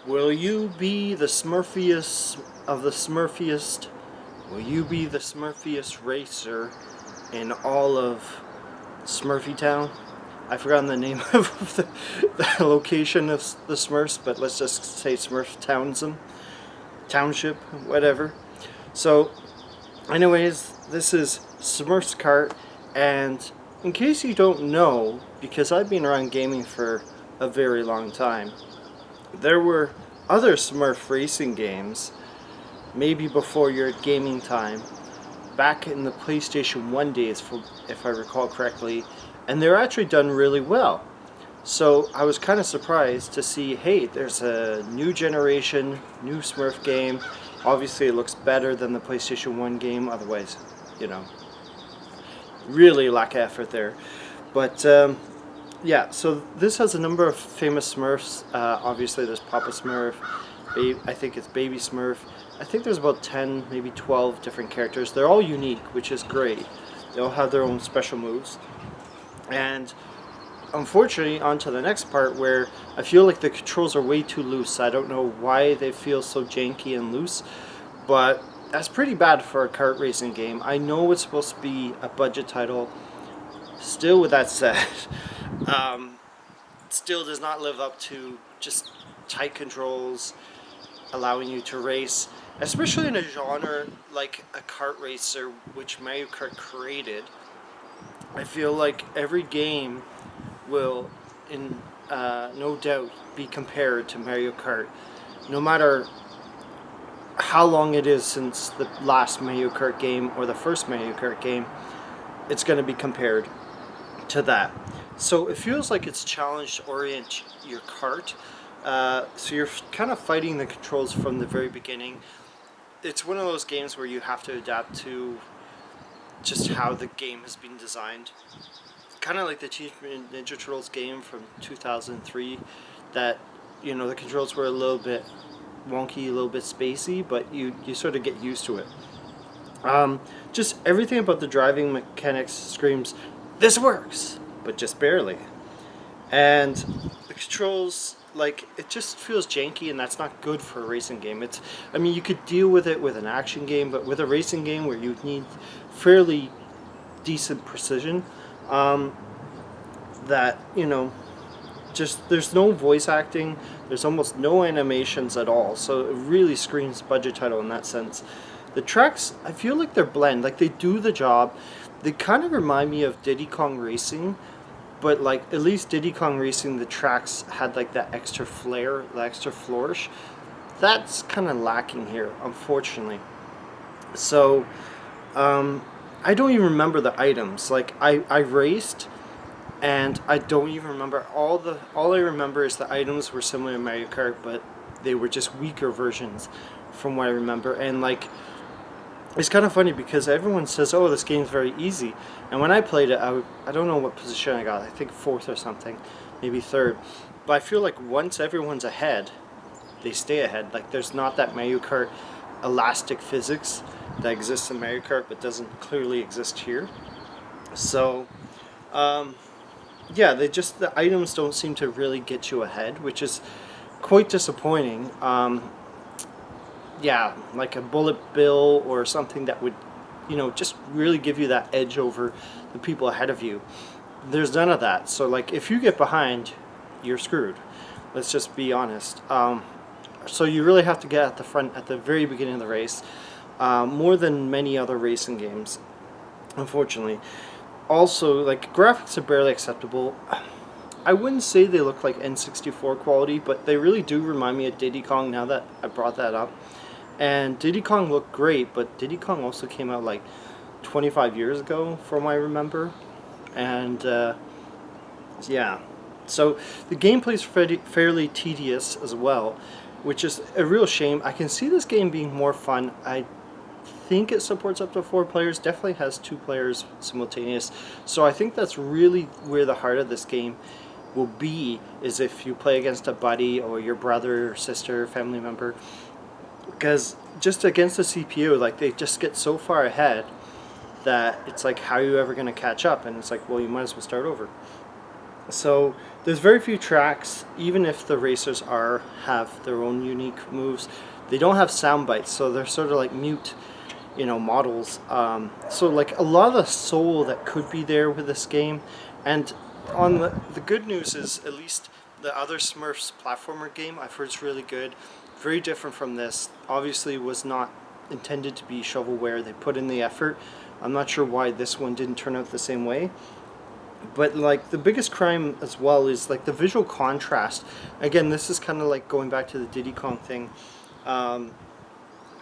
Will you be the Smurfiest of the Smurfiest? Will you be the Smurfiest racer in all of Smurfy Town? I've forgotten the name of the location of the Smurfs, but let's just say Smurf Township, whatever. So, anyways, this is Smurfs Kart, and in case you don't know, because I've been around gaming for a very long time, there were other Smurf racing games, maybe before your gaming time, back in the PlayStation 1 days, if I recall correctly, and they're actually done really well. So I was kind of surprised to see, hey, there's a new generation, new Smurf game. Obviously it looks better than the PlayStation 1 game, otherwise, you know, really lack of effort there. But yeah, so this has a number of famous Smurfs. Obviously there's Papa Smurf, I think it's Baby Smurf. I think there's about 10, maybe 12 different characters. They're all unique, which is great. They all have their own special moves. And unfortunately, on to the next part where I feel like the controls are way too loose. I don't know why they feel so janky and loose, but that's pretty bad for a kart racing game. I know it's supposed to be a budget title. Still, with that said, it still does not live up to just tight controls, allowing you to race, especially in a genre like a kart racer, which Mario Kart created. I feel like every game will, in no doubt, be compared to Mario Kart, no matter how long it is since the last Mario Kart game or the first Mario Kart game. It's going to be compared to that. So it feels like it's challenged to orient your kart. So you're kind of fighting the controls from the very beginning. It's one of those games where you have to adapt to just how the game has been designed. Kind of like the Teenage Mutant Ninja Turtles game from 2003, that, you know, the controls were a little bit wonky, a little bit spacey, but you sort of get used to it. Just everything about the driving mechanics screams, this works, but just barely. And the controls, like, it just feels janky, and that's not good for a racing game. I mean, you could deal with it with an action game, but with a racing game where you need fairly decent precision, that, you know, just there's no voice acting, there's almost no animations at all, so it really screams budget title in that sense. The tracks, I feel like they're blend, like they do the job. They kind of remind me of Diddy Kong Racing, but like at least Diddy Kong Racing, the tracks had like that extra flair, the extra flourish. That's kind of lacking here, unfortunately. So I don't even remember the items. Like I raced, and I don't even remember all I remember is the items were similar to Mario Kart, but they were just weaker versions from what I remember. And like, it's kind of funny because everyone says, oh, this game's very easy, and when I played it, I don't know what position I got. I think 4th or something, maybe 3rd. But I feel like once everyone's ahead, they stay ahead. Like, there's not that Mario Kart elastic physics that exists in Mario Kart but doesn't clearly exist here. So yeah, the items don't seem to really get you ahead, which is quite disappointing. Yeah, like a bullet bill or something that would, you know, just really give you that edge over the people ahead of you. There's none of that. So like, if you get behind, you're screwed. Let's just be honest. So you really have to get at the front at the very beginning of the race, more than many other racing games, unfortunately. Also, like, graphics are barely acceptable. I wouldn't say they look like N64 quality, but they really do remind me of Diddy Kong now that I brought that up. And Diddy Kong looked great, but Diddy Kong also came out like 25 years ago, from what I remember. And yeah, so the gameplay is fairly tedious as well, which is a real shame. I can see this game being more fun. I think it supports up to 4 players, definitely has 2 players simultaneous. So I think that's really where the heart of this game will be, is if you play against a buddy or your brother or sister, family member. Because just against the CPU, like, they just get so far ahead that it's like, how are you ever going to catch up? And it's like, well, you might as well start over. So there's very few tracks, even if the racers have their own unique moves. They don't have sound bites, so they're sort of like mute, models. So like a lot of the soul that could be there with this game, and on the good news is at least the other Smurfs platformer game I've heard is really good. Very different from this. Obviously was not intended to be shovelware. They put in the effort. I'm not sure why this one didn't turn out the same way. But like the biggest crime as well is like the visual contrast. Again, this is kind of like going back to the Diddy Kong thing.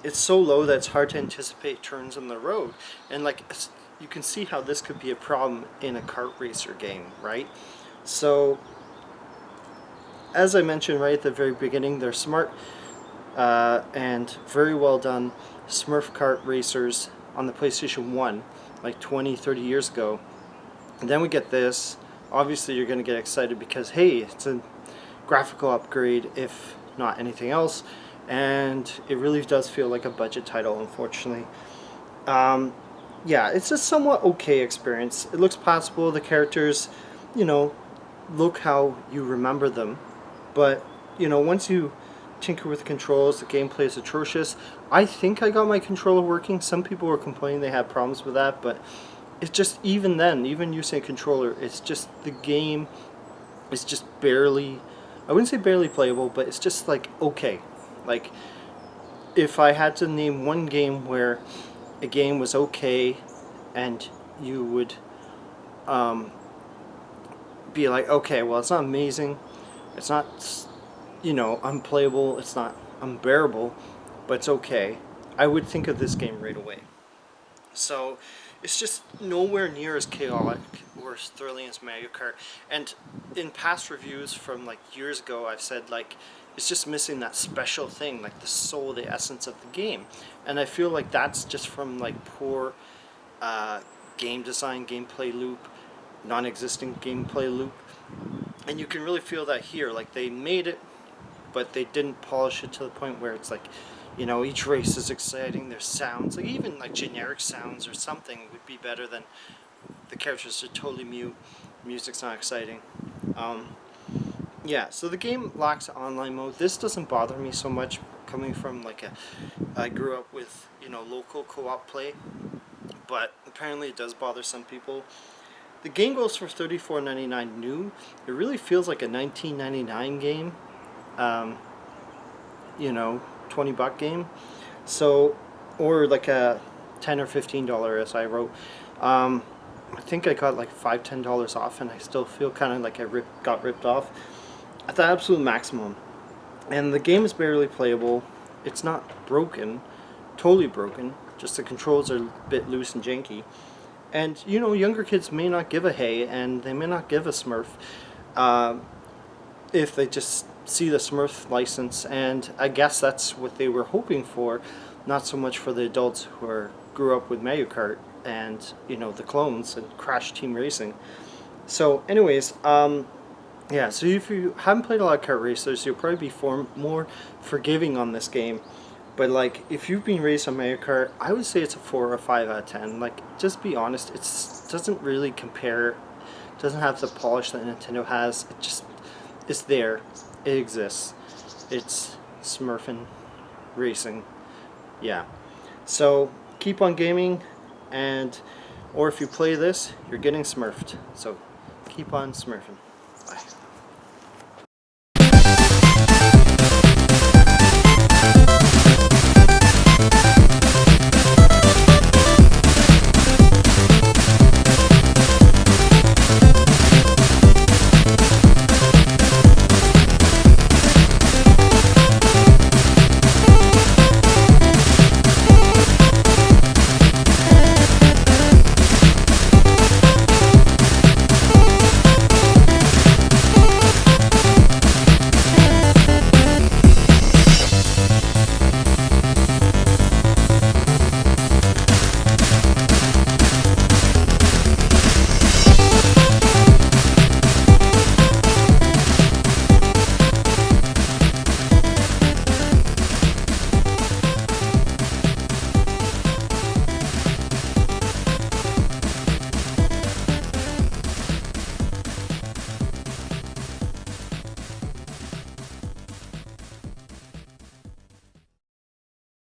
It's so low that it's hard to anticipate turns on the road, and like you can see how this could be a problem in a kart racer game, right? So as I mentioned right at the very beginning, they're smart and very well done Smurf Kart racers on the PlayStation 1 like 20-30 years ago. And then we get this. Obviously you're going to get excited because hey, it's a graphical upgrade if not anything else, and it really does feel like a budget title, unfortunately. Yeah, it's a somewhat okay experience. It looks passable. The characters, look how you remember them, but once you tinker with the controls, the gameplay is atrocious. I think I got my controller working. Some people were complaining they had problems with that, but it's just, even then, even using a controller, it's just, the game is just barely, I wouldn't say barely playable, but it's just like okay. Like if I had to name one game where a game was okay and you would be like, okay, well, it's not amazing, it's not unplayable, it's not unbearable, but it's okay, I would think of this game right away. So it's just nowhere near as chaotic or as thrilling as Mario Kart. And in past reviews from like years ago, I've said like it's just missing that special thing, like the soul, the essence of the game. And I feel like that's just from like poor game design, gameplay loop, non-existent gameplay loop. And you can really feel that here. Like they made it, but they didn't polish it to the point where it's like, each race is exciting. There's sounds, like even like generic sounds or something would be better than the characters are totally mute. Music's not exciting. Yeah, so the game lacks online mode. This doesn't bother me so much, coming from like I grew up with local co-op play, but apparently it does bother some people. The game goes for $34.99 new. It really feels like a $19.99 game. 20-buck game, so, or like a $10 or $15 as I wrote. I think I got like $5-10 off, and I still feel kind of like I got ripped off at the absolute maximum. And the game is barely playable. It's not broken, totally broken, just the controls are a bit loose and janky. And younger kids may not give a hey, and they may not give a Smurf if they just see the Smurf license, and I guess that's what they were hoping for, not so much for the adults who grew up with Mario Kart and the clones and Crash Team Racing. So anyways, yeah, so if you haven't played a lot of kart racers, you'll probably be more forgiving on this game. But like if you've been raised on Mario Kart, I would say it's a 4 or 5 out of 10. Like, just be honest, it doesn't really compare. It doesn't have the polish that Nintendo has. It's there. It exists. It's Smurfin' racing. Yeah. So keep on gaming, or if you play this, you're getting smurfed. So keep on smurfing. Bye.